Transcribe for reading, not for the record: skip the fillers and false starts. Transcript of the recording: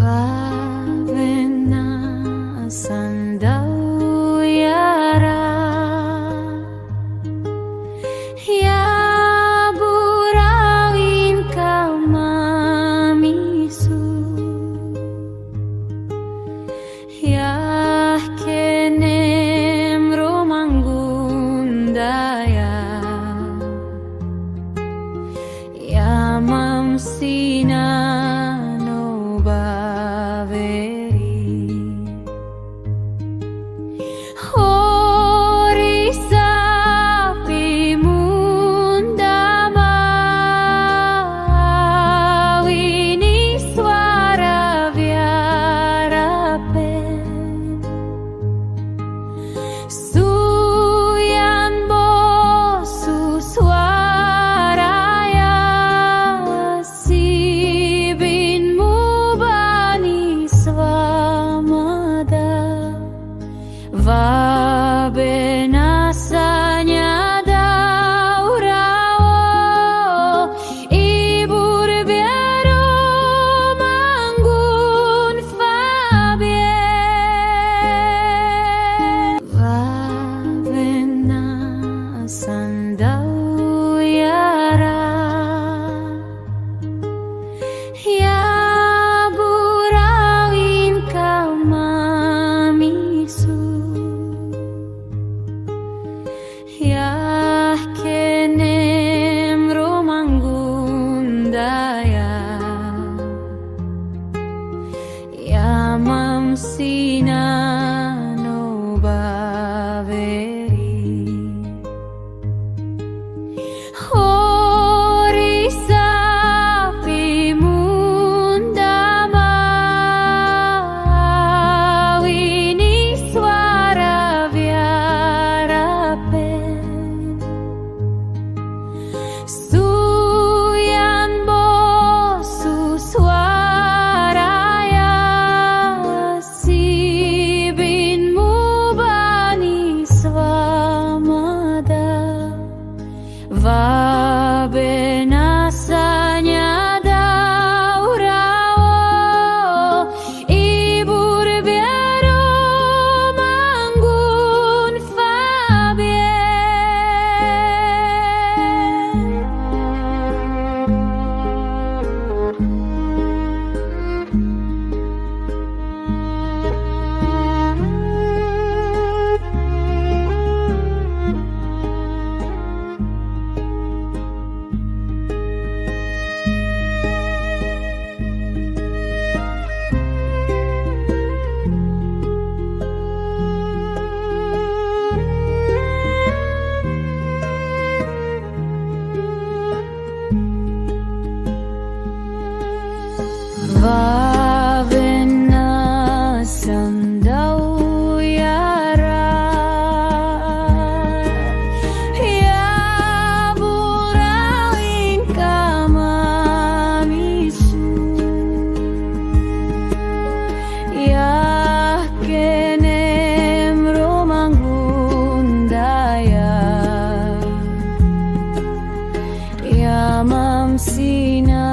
Va vena sandau yara ya burawin kamamisu ya kenem romanggundaya ya mamsina va benasanya daurao ibur biaro manggun fabie va benasan dau yara ya burawin kamamisu ya kenem romanggundaya ya mamsina no baveri hori sapi mundama wini suara viarape Suyan bosu suaraya sibin mubani swamada va benasanya daurao ibur biaro manggun fabie va benasang dau yara ya burawin kamamisu ya kenem romanggundaya ya mamsina